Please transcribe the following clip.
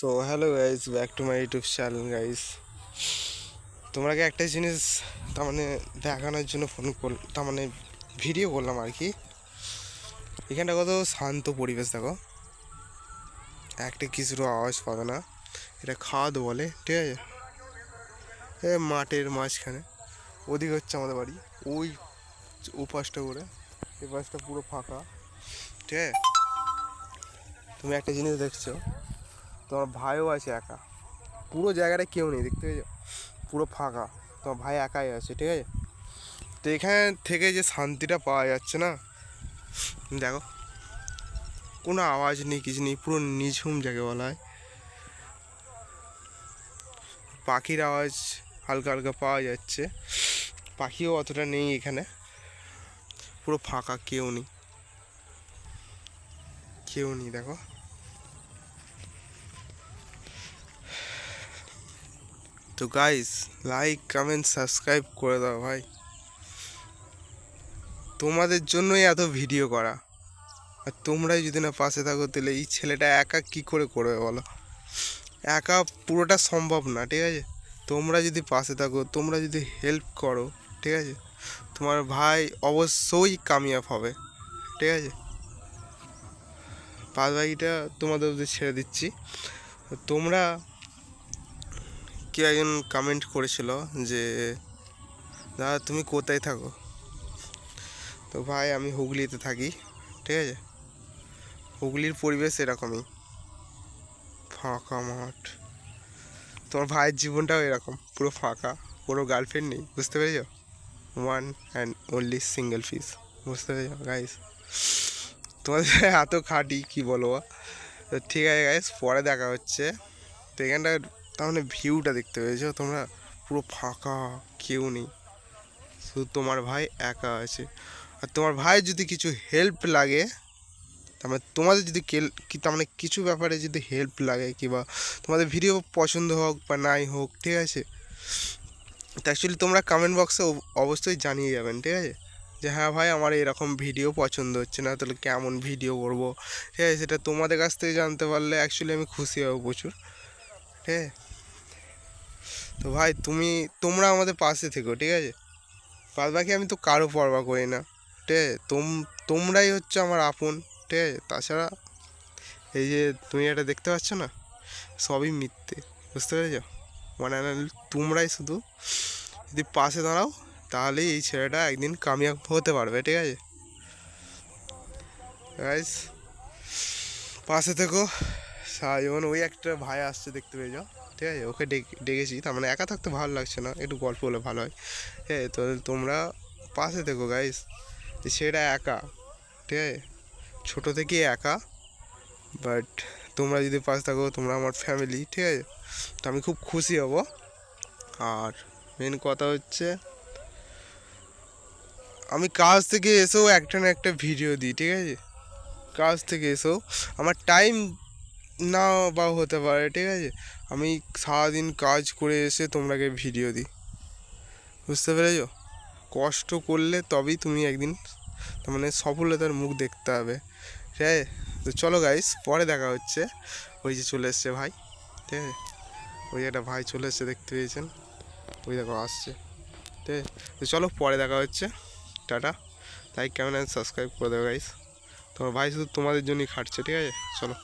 তো hello guys, back to my YouTube channel guys. তোমাকে একটা জিনিস তার মানে দেখানোর জন্য ফোন করল, তার মানে ভিডিও করলাম আর কি। এখানটা কত শান্ত পরিবেশ দেখো, একটা কিছুর আওয়াজ পাবে না। এটা খাদ বলে, ঠিক আছে। এ মাঠের মাঝখানে, ওদিকে হচ্ছে আমাদের বাড়ি, ওই পাশটা করে এ পাশটা পুরো ফাঁকা, ঠিক আছে। তুমি একটা জিনিস দেখছো, তোমার ভাইও আছে একা, পুরো জায়গাটা কেউ নেই, দেখতে পেয়েছো, পুরো ফাঁকা। তোমার ভাই একাই আছে, ঠিক আছে। তো এখানে থেকে যে শান্তিটা পাওয়া যাচ্ছে না, দেখো, কোনো আওয়াজ নেই, কিছু নেই, পুরো নিঝুম জায়গা বলা হয়। পাখির আওয়াজ হালকা হালকা পাওয়া যাচ্ছে, পাখিও অতটা নেই এখানে, পুরো ফাঁকা, কেউ নেই, কেউ নেই দেখো। তো গাইস, লাইক কমেন্ট সাবস্ক্রাইব করে দাও ভাই, তোমাদের জন্যই এত ভিডিও করা। আর তোমরাই যদি না পাশে থাকো, তাহলে এই ছেলেটা একা কি করে করবে বলো। একা পুরোটা সম্ভব না, ঠিক আছে। তোমরা যদি পাশে থাকো, তোমরা যদি হেল্প করো, ঠিক আছে, তোমার ভাই অবশ্যই কামিয়াব হবে, ঠিক আছে। বাদ বাকিটা তোমাদের ওদের ছেড়ে দিচ্ছি। তোমরা কেউ একজন কমেন্ট করেছিল যে দাদা তুমি কোথায় থাকো, তো ভাই আমি হুগলিতে থাকি, ঠিক আছে। হুগলির পরিবেশ এরকমই, ফাঁকা মাঠ। তোমার ভাইয়ের জীবনটাও এরকম, পুরো ফাঁকা, পুরো গার্লফ্রেন্ড নেই, বুঝতে পেরেছো। One and only single piece, বুঝতে পেরেছো গাইস। তোমাদের এত খাটি কি বলবো। তো ঠিক আছে গাইস, পরে দেখা হচ্ছে। তো এখানটা তার মানে ভিউটা দেখতে পেয়েছো তোমরা, পুরো ফাঁকা, কেউ নেই, শুধু তোমার ভাই একা আছে। আর তোমার ভাই যদি কিছু হেল্প লাগে, তার মানে তোমাদের যদি তার মানে কিছু ব্যাপারে যদি হেল্প লাগে, কিংবা তোমাদের ভিডিও পছন্দ হোক বা নাই হোক, ঠিক আছে, তো অ্যাকচুয়ালি তোমরা কমেন্ট বক্সে অবশ্যই জানিয়ে যাবেন, ঠিক আছে, যে হ্যাঁ ভাই আমার এরকম ভিডিও পছন্দ হচ্ছে না, তাহলে কেমন ভিডিও করবো, ঠিক আছে। সেটা তোমাদের কাছ থেকে জানতে পারলে অ্যাকচুয়ালি আমি খুশি হব প্রচুর, ঠিক আছে। তো ভাই তোমরা আমাদের পাশে থেকো, ঠিক আছে। বাদ বাকি আমি তো কারো পরোয়া করি না, ঠিক আছে। তোমরাই হচ্ছে আমার আপন, ঠিক আছে। তাছাড়া এই যে তুমি এটা দেখতে পাচ্ছ না, সবই মিথ্যে, বুঝতে পেরেছ। মানে তোমরাই শুধু যদি পাশে দাঁড়াও, তাহলেই এই ছেলেটা একদিন কামিয়াব হতে পারবে, ঠিক আছে গাইস। পাশে থেকো সারা জীবন। ওই একটা ভাই আসছে, দেখতে পেয়ে যাও, ঠিক আছে, ওকে ডেকেছি, তার মানে একা থাকতে ভালো লাগছে না, একটু গল্প হলে ভালো হয়, ঠিক আছে। তো তোমরা পাশে থেকো গাইস, সেটা একা, ঠিক আছে, ছোটো থেকেই একা। বাট তোমরা যদি পাশে থাকো, তোমরা আমার ফ্যামিলি, ঠিক আছে, তো আমি খুব খুশি হব। আর মেন কথা হচ্ছে, আমি কাজ থেকে এসেও একটা না একটা ভিডিও দিই, ঠিক আছে। কাজ থেকে এসেও আমার টাইম না বা হতে পারে, ঠিক আছে, আমি সারাদিন কাজ করে এসে তোমরাকে ভিডিও দিই, বুঝতে পেরেছো। কষ্ট করলে তবেই তুমি একদিন তার মানে সফলতার মুখ দেখতে হবে, ঠিক আছে। তো চলো গাইস, পরে দেখা হচ্ছে। ওই যে চলে এসছে ভাই, ঠিক আছে, ওই একটা ভাই চলে এসছে, দেখতে পেয়েছেন, ওই দেখো আসছে, ঠিক আছে। তো চলো পরে দেখা হচ্ছে, tata. Like comment and subscribe করে দেবো গাইস, তোমার ভাই শুধু তোমাদের জন্যই খাটছে, ঠিক আছে। চলো।